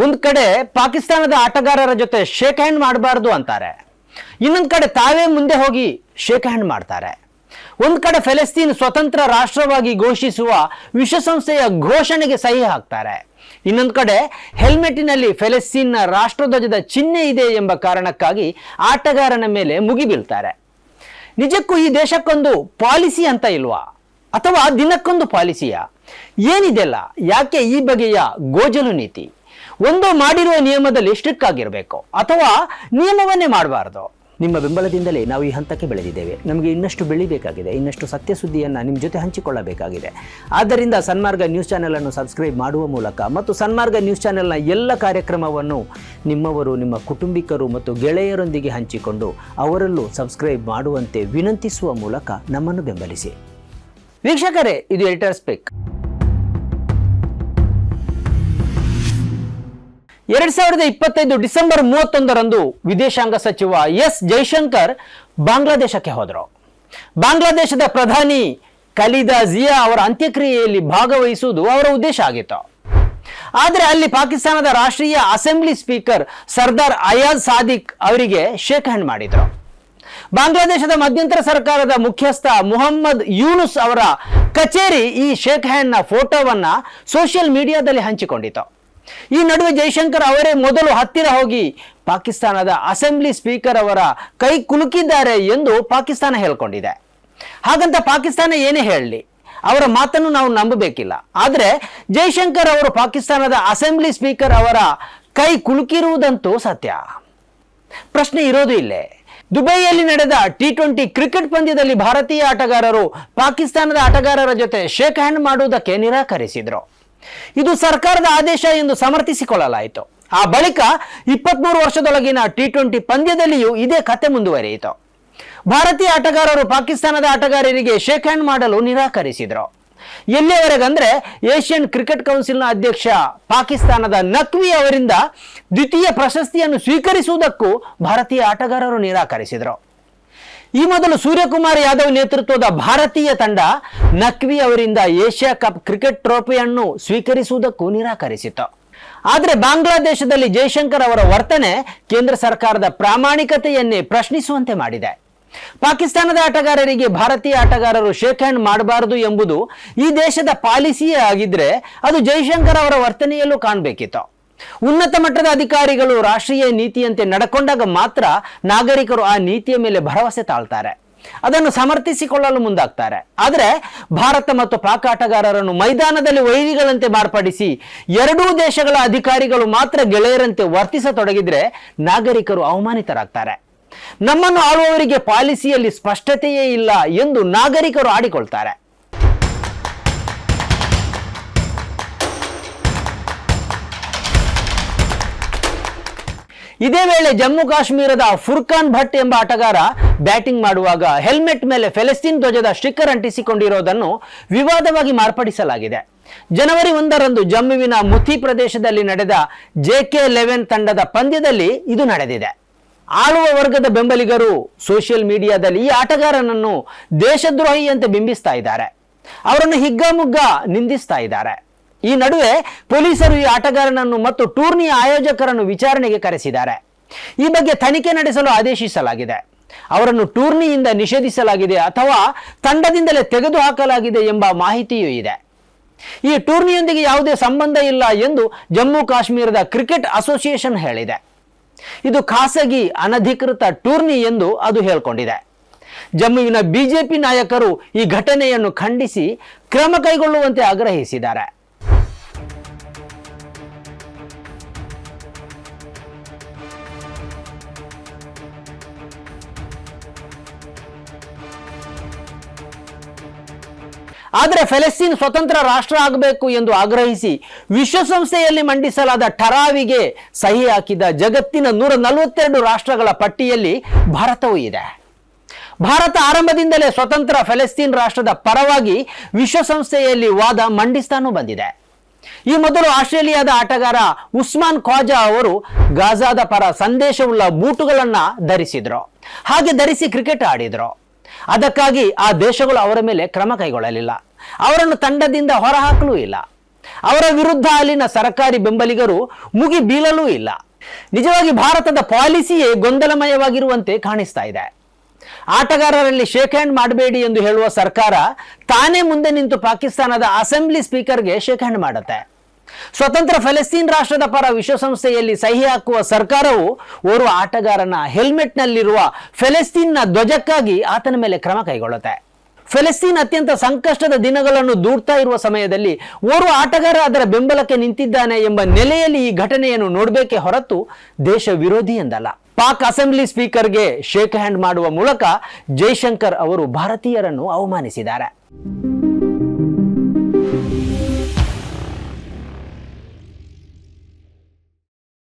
ಒಂದು ಕಡೆ ಪಾಕಿಸ್ತಾನದ ಆಟಗಾರರ ಜೊತೆ ಶೇಕ್ ಹ್ಯಾಂಡ್ ಮಾಡಬಾರ್ದು ಅಂತಾರೆ, ಇನ್ನೊಂದು ಕಡೆ ತಾವೇ ಮುಂದೆ ಹೋಗಿ ಶೇಕ್ ಹ್ಯಾಂಡ್ ಮಾಡ್ತಾರೆ. ಒಂದು ಕಡೆ ಫೆಲೆಸ್ತೀನ್ ಸ್ವತಂತ್ರ ರಾಷ್ಟ್ರವಾಗಿ ಘೋಷಿಸುವ ವಿಶ್ವಸಂಸ್ಥೆಯ ಘೋಷಣೆಗೆ ಸಹಿ ಹಾಕ್ತಾರೆ, ಇನ್ನೊಂದು ಕಡೆ ಹೆಲ್ಮೆಟಿನಲ್ಲಿ ಫೆಲೆಸ್ತೀನ್ನ ರಾಷ್ಟ್ರಧ್ವಜದ ಚಿಹ್ನೆ ಇದೆ ಎಂಬ ಕಾರಣಕ್ಕಾಗಿ ಆಟಗಾರನ ಮೇಲೆ ಮುಗಿಬೀಳ್ತಾರೆ. ನಿಜಕ್ಕೂ ಈ ದೇಶಕ್ಕೊಂದು ಪಾಲಿಸಿ ಅಂತ ಇಲ್ವಾ, ಅಥವಾ ದಿನಕ್ಕೊಂದು ಪಾಲಿಸಿಯಾ? ಏನಿದೆಲ್ಲ? ಯಾಕೆ ಈ ಬಗೆಯ ಗೋಜಲು ನೀತಿ? ಒಂದು ಮಾಡಿರುವ ನಿಯಮದಲ್ಲಿ ಸ್ಟ್ರಿಕ್ಟ್ ಆಗಿರಬೇಕು, ಅಥವಾ ನಿಯಮವನ್ನೇ ಮಾಡಬಾರ್ದು. ನಿಮ್ಮ ಬೆಂಬಲದಿಂದಲೇ ನಾವು ಈ ಹಂತಕ್ಕೆ ಬೆಳೆದಿದ್ದೇವೆ. ನಮಗೆ ಇನ್ನಷ್ಟು ಬೆಳಿಬೇಕಾಗಿದೆ, ಇನ್ನಷ್ಟು ಸತ್ಯ ಸುದ್ದಿಯನ್ನು ನಿಮ್ಮ ಜೊತೆ ಹಂಚಿಕೊಳ್ಳಬೇಕಾಗಿದೆ. ಆದ್ದರಿಂದ ಸನ್ಮಾರ್ಗ ನ್ಯೂಸ್ ಚಾನೆಲನ್ನು ಸಬ್ಸ್ಕ್ರೈಬ್ ಮಾಡುವ ಮೂಲಕ ಮತ್ತು ಸನ್ಮಾರ್ಗ ನ್ಯೂಸ್ ಚಾನೆಲ್ನ ಎಲ್ಲ ಕಾರ್ಯಕ್ರಮವನ್ನು ನಿಮ್ಮವರು, ನಿಮ್ಮ ಕುಟುಂಬಿಕರು ಮತ್ತು ಗೆಳೆಯರೊಂದಿಗೆ ಹಂಚಿಕೊಂಡು ಅವರಲ್ಲೂ ಸಬ್ಸ್ಕ್ರೈಬ್ ಮಾಡುವಂತೆ ವಿನಂತಿಸುವ ಮೂಲಕ ನಮ್ಮನ್ನು ಬೆಂಬಲಿಸಿ. ವೀಕ್ಷಕರೇ, ಇದು ಎಡಿಟರ್ ಸ್ಪೀಕ್. 2025 ಡಿಸೆಂಬರ್ 31ರಂದು ವಿದೇಶಾಂಗ ಸಚಿವ ಎಸ್ ಜೈಶಂಕರ್ ಬಾಂಗ್ಲಾದೇಶಕ್ಕೆ ಹೋದರು. ಬಾಂಗ್ಲಾದೇಶದ ಪ್ರಧಾನಿ ಖಲೀದಾ ಜಿಯಾ ಅವರ ಅಂತ್ಯಕ್ರಿಯೆಯಲ್ಲಿ ಭಾಗವಹಿಸುವುದು ಅವರ ಉದ್ದೇಶ ಆಗಿತ್ತು. ಆದರೆ ಅಲ್ಲಿ ಪಾಕಿಸ್ತಾನದ ರಾಷ್ಟ್ರೀಯ ಅಸೆಂಬ್ಲಿ ಸ್ಪೀಕರ್ ಸರ್ದಾರ್ ಅಯಾಜ್ ಸಾದಿಕ್ ಅವರಿಗೆ ಶೇಕ್ ಹ್ಯಾಂಡ್ ಮಾಡಿದರು. ಬಾಂಗ್ಲಾದೇಶದ ಮಧ್ಯಂತರ ಸರ್ಕಾರದ ಮುಖ್ಯಸ್ಥ ಮುಹಮ್ಮದ್ ಯೂನುಸ್ ಅವರ ಕಚೇರಿ ಈ ಶೇಕ್ ಹ್ಯಾಂಡ್ನ ಫೋಟೋವನ್ನ ಸೋಷಿಯಲ್ ಮೀಡಿಯಾದಲ್ಲಿ ಹಂಚಿಕೊಂಡಿತು. ಈ ನಡುವೆ ಜೈಶಂಕರ್ ಅವರೇ ಮೊದಲು ಹತ್ತಿರ ಹೋಗಿ ಪಾಕಿಸ್ತಾನದ ಅಸೆಂಬ್ಲಿ ಸ್ಪೀಕರ್ ಅವರ ಕೈ ಕುಲುಕಿದ್ದಾರೆ ಎಂದು ಪಾಕಿಸ್ತಾನ ಹೇಳಿಕೊಂಡಿದೆ. ಹಾಗಂತ ಪಾಕಿಸ್ತಾನ ಏನೇ ಹೇಳಲಿ, ಅವರ ಮಾತನ್ನು ನಾವು ನಂಬಬೇಕಿಲ್ಲ. ಆದರೆ ಜೈಶಂಕರ್ ಅವರು ಪಾಕಿಸ್ತಾನದ ಅಸೆಂಬ್ಲಿ ಸ್ಪೀಕರ್ ಅವರ ಕೈ ಕುಲುಕಿರುವುದಂತೂ ಸತ್ಯ. ಪ್ರಶ್ನೆ ಇರೋದು ಇಲ್ಲೇ. ದುಬೈಯಲ್ಲಿ ನಡೆದ T20 ಕ್ರಿಕೆಟ್ ಪಂದ್ಯದಲ್ಲಿ ಭಾರತೀಯ ಆಟಗಾರರು ಪಾಕಿಸ್ತಾನದ ಆಟಗಾರರ ಜೊತೆ ಶೇಕ್ ಹ್ಯಾಂಡ್ ಮಾಡುವುದಕ್ಕೆ ನಿರಾಕರಿಸಿದರು. ಇದು ಸರ್ಕಾರದ ಆದೇಶ ಎಂದು ಸಮರ್ಥಿಸಿಕೊಳ್ಳಲಾಯಿತು. ಆ ಬಳಿಕ 23 ವರ್ಷದೊಳಗಿನ T20 ಪಂದ್ಯದಲ್ಲಿಯೂ ಇದೇ ಕತೆ ಮುಂದುವರಿಯಿತು. ಭಾರತೀಯ ಆಟಗಾರರು ಪಾಕಿಸ್ತಾನದ ಆಟಗಾರರಿಗೆ ಶೇಕ್ ಹ್ಯಾಂಡ್ ಮಾಡಲು ನಿರಾಕರಿಸಿದರು. ಎಲ್ಲಿಯವರೆಗಂದ್ರೆ ಏಷ್ಯನ್ ಕ್ರಿಕೆಟ್ ಕೌನ್ಸಿಲ್ನ ಅಧ್ಯಕ್ಷ ಪಾಕಿಸ್ತಾನದ ನಖ್ವಿ ಅವರಿಂದ ದ್ವಿತೀಯ ಪ್ರಶಸ್ತಿಯನ್ನು ಸ್ವೀಕರಿಸುವುದಕ್ಕೂ ಭಾರತೀಯ ಆಟಗಾರರು ನಿರಾಕರಿಸಿದರು. ಈ ಮೊದಲು ಸೂರ್ಯಕುಮಾರ್ ಯಾದವ್ ನೇತೃತ್ವದ ಭಾರತೀಯ ತಂಡ ನಖ್ವಿ ಅವರಿಂದ ಏಷ್ಯಾ ಕಪ್ ಕ್ರಿಕೆಟ್ ಟ್ರೋಫಿಯನ್ನು ಸ್ವೀಕರಿಸುವುದಕ್ಕೂ ನಿರಾಕರಿಸಿತು. ಆದರೆ ಬಾಂಗ್ಲಾದೇಶದಲ್ಲಿ ಜೈಶಂಕರ್ ಅವರ ವರ್ತನೆ ಕೇಂದ್ರ ಸರ್ಕಾರದ ಪ್ರಾಮಾಣಿಕತೆಯನ್ನೇ ಪ್ರಶ್ನಿಸುವಂತೆ ಮಾಡಿದೆ. ಪಾಕಿಸ್ತಾನದ ಆಟಗಾರರಿಗೆ ಭಾರತೀಯ ಆಟಗಾರರು ಶೇಕ್ ಹ್ಯಾಂಡ್ ಮಾಡಬಾರದು ಎಂಬುದು ಈ ದೇಶದ ಪಾಲಿಸಿಯೇ ಆಗಿದ್ರೆ ಅದು ಜೈಶಂಕರ್ ಅವರ ವರ್ತನೆಯಲ್ಲೂ ಕಾಣಬೇಕಿತ್ತು. ಉನ್ನತ ಮಟ್ಟದ ಅಧಿಕಾರಿಗಳು ರಾಷ್ಟ್ರೀಯ ನೀತಿಯಂತೆ ನಡ್ಕೊಂಡಾಗ ಮಾತ್ರ ನಾಗರಿಕರು ಆ ನೀತಿಯ ಮೇಲೆ ಭರವಸೆ ತಾಳ್ತಾರೆ, ಅದನ್ನು ಸಮರ್ಥಿಸಿಕೊಳ್ಳಲು ಮುಂದಾಗ್ತಾರೆ. ಆದರೆ ಭಾರತ ಮತ್ತು ಪಾಕ್ ಆಟಗಾರರನ್ನು ಮೈದಾನದಲ್ಲಿ ವೈರಿಗಳಂತೆ ಮಾರ್ಪಡಿಸಿ ಎರಡೂ ದೇಶಗಳ ಅಧಿಕಾರಿಗಳು ಮಾತ್ರ ಗೆಳೆಯರಂತೆ ವರ್ತಿಸತೊಡಗಿದ್ರೆ ನಾಗರಿಕರು ಅವಮಾನಿತರಾಗ್ತಾರೆ. ನಮ್ಮನ್ನು ಆಳುವವರಿಗೆ ಪಾಲಿಸಿಯಲ್ಲಿ ಸ್ಪಷ್ಟತೆಯೇ ಇಲ್ಲ ಎಂದು ನಾಗರಿಕರು ಆಡಿಕೊಳ್ತಾರೆ. ಇದೇ ವೇಳೆ ಜಮ್ಮು ಕಾಶ್ಮೀರದ ಫುರ್ಖಾನ್ ಭಟ್ ಎಂಬ ಆಟಗಾರ ಬ್ಯಾಟಿಂಗ್ ಮಾಡುವಾಗ ಹೆಲ್ಮೆಟ್ ಮೇಲೆ ಫೆಲೆಸ್ತೀನ್ ಧ್ವಜದ ಸ್ಟಿಕ್ಕರ್ ಅಂಟಿಸಿಕೊಂಡಿರೋದನ್ನು ವಿವಾದವಾಗಿ ಮಾರ್ಪಡಿಸಲಾಗಿದೆ. ಜನವರಿ 1ರಂದು ಜಮ್ಮುವಿನ ಮುಥಿ ಪ್ರದೇಶದಲ್ಲಿ ನಡೆದ JK11 ತಂಡದ ಪಂದ್ಯದಲ್ಲಿ ಇದು ನಡೆದಿದೆ. ಆಳುವ ವರ್ಗದ ಬೆಂಬಲಿಗರು ಸೋಷಿಯಲ್ ಮೀಡಿಯಾದಲ್ಲಿ ಈ ಆಟಗಾರನನ್ನು ದೇಶದ್ರೋಹಿ ಅಂತ ಬಿಂಬಿಸ್ತಾ ಇದ್ದಾರೆ, ಅವರನ್ನು ಹಿಗ್ಗಾಮುಗ್ಗ ನಿಂದಿಸ್ತಾ ಇದ್ದಾರೆ. ಈ ನಡುವೆ ಪೊಲೀಸರು ಈ ಆಟಗಾರನನ್ನು ಮತ್ತು ಟೂರ್ನಿಯ ಆಯೋಜಕರನ್ನು ವಿಚಾರಣೆಗೆ ಕರೆಸಿದ್ದಾರೆ. ಈ ಬಗ್ಗೆ ತನಿಖೆ ನಡೆಸಲು ಆದೇಶಿಸಲಾಗಿದೆ. ಅವರನ್ನು ಟೂರ್ನಿಯಿಂದ ನಿಷೇಧಿಸಲಾಗಿದೆ ಅಥವಾ ತಂಡದಿಂದಲೇ ತೆಗೆದುಹಾಕಲಾಗಿದೆ ಎಂಬ ಮಾಹಿತಿಯೂ ಇದೆ. ಈ ಟೂರ್ನಿಯೊಂದಿಗೆ ಯಾವುದೇ ಸಂಬಂಧ ಇಲ್ಲ ಎಂದು ಜಮ್ಮು ಕಾಶ್ಮೀರದ ಕ್ರಿಕೆಟ್ ಅಸೋಸಿಯೇಷನ್ ಹೇಳಿದೆ. ಇದು ಖಾಸಗಿ ಅನಧಿಕೃತ ಟೂರ್ನಿ ಎಂದು ಅದು ಹೇಳಿಕೊಂಡಿದೆ. ಜಮ್ಮುವಿನ ಬಿಜೆಪಿ ನಾಯಕರು ಈ ಘಟನೆಯನ್ನು ಖಂಡಿಸಿ ಕ್ರಮ ಕೈಗೊಳ್ಳುವಂತೆ ಆಗ್ರಹಿಸಿದ್ದಾರೆ. ಆದರೆ ಫೆಲೆಸ್ತೀನ್ ಸ್ವತಂತ್ರ ರಾಷ್ಟ್ರ ಆಗಬೇಕು ಎಂದು ಆಗ್ರಹಿಸಿ ವಿಶ್ವಸಂಸ್ಥೆಯಲ್ಲಿ ಮಂಡಿಸಲಾದ ಠರಾವಿಗೆ ಸಹಿ ಹಾಕಿದ ಜಗತ್ತಿನ 142 ರಾಷ್ಟ್ರಗಳ ಪಟ್ಟಿಯಲ್ಲಿ ಭಾರತವೂ ಇದೆ. ಭಾರತ ಆರಂಭದಿಂದಲೇ ಸ್ವತಂತ್ರ ಫೆಲೆಸ್ತೀನ್ ರಾಷ್ಟ್ರದ ಪರವಾಗಿ ವಿಶ್ವಸಂಸ್ಥೆಯಲ್ಲಿ ವಾದ ಮಂಡಿಸ್ತಾನೂ ಬಂದಿದೆ. ಈ ಮೊದಲು ಆಸ್ಟ್ರೇಲಿಯಾದ ಆಟಗಾರ ಉಸ್ಮಾನ್ ಖ್ವಾಜಾ ಅವರು ಗಾಜಾದ ಪರ ಸಂದೇಶವುಳ್ಳ ಬೂಟುಗಳನ್ನು ಧರಿಸಿದ್ರು, ಹಾಗೆ ಧರಿಸಿ ಕ್ರಿಕೆಟ್ ಆಡಿದ್ರು. ಅದಕ್ಕಾಗಿ ಆ ದೇಶಗಳು ಅವರ ಮೇಲೆ ಕ್ರಮ ಕೈಗೊಳ್ಳಲಿಲ್ಲ, ಅವರನ್ನು ತಂಡದಿಂದ ಹೊರಹಾಕಲೂ ಇಲ್ಲ. ಅವರ ವಿರುದ್ಧ ಅಲ್ಲಿನ ಸರ್ಕಾರಿ ಬೆಂಬಲಿಗರು ಮುಗಿ ಬೀಳಲೂ ಇಲ್ಲ. ನಿಜವಾಗಿ ಭಾರತದ ಪಾಲಿಸಿಯೇ ಗೊಂದಲಮಯವಾಗಿರುವಂತೆ ಕಾಣಿಸ್ತಾ ಇದೆ. ಆಟಗಾರರಲ್ಲಿ ಶೇಕ್ ಹ್ಯಾಂಡ್ ಮಾಡಬೇಡಿ ಎಂದು ಹೇಳುವ ಸರ್ಕಾರ ತಾನೇ ಮುಂದೆ ನಿಂತು ಪಾಕಿಸ್ತಾನದ ಅಸೆಂಬ್ಲಿ ಸ್ಪೀಕರ್ಗೆ ಶೇಕ್ ಹ್ಯಾಂಡ್ ಮಾಡುತ್ತೆ. ಸ್ವತಂತ್ರ ಫೆಲೆಸ್ತೀನ್ ರಾಷ್ಟ್ರದ ಪರ ವಿಶ್ವಸಂಸ್ಥೆಯಲ್ಲಿ ಸಹಿ ಹಾಕುವ ಸರ್ಕಾರವು ಓರ್ವ ಆಟಗಾರನ ಹೆಲ್ಮೆಟ್ನಲ್ಲಿರುವ ಫೆಲೆಸ್ತೀನ್ನ ಧ್ವಜಕ್ಕಾಗಿ ಆತನ ಮೇಲೆ ಕ್ರಮ ಕೈಗೊಳ್ಳುತ್ತೆ. ಫೆಲೆಸ್ತೀನ್ ಅತ್ಯಂತ ಸಂಕಷ್ಟದ ದಿನಗಳನ್ನು ದೂಡ್ತಾ ಇರುವ ಸಮಯದಲ್ಲಿ ಓರ್ವ ಆಟಗಾರ ಅದರ ಬೆಂಬಲಕ್ಕೆ ನಿಂತಿದ್ದಾನೆ ಎಂಬ ನೆಲೆಯಲ್ಲಿ ಈ ಘಟನೆಯನ್ನು ನೋಡಬೇಕೇ ಹೊರತು ದೇಶ ವಿರೋಧಿ ಎಂದಲ್ಲ. ಪಾಕ್ ಅಸೆಂಬ್ಲಿ ಸ್ಪೀಕರ್ಗೆ ಶೇಕ್ ಹ್ಯಾಂಡ್ ಮಾಡುವ ಮೂಲಕ ಜೈಶಂಕರ್ ಅವರು ಭಾರತೀಯರನ್ನು ಅವಮಾನಿಸಿದ್ದಾರೆ.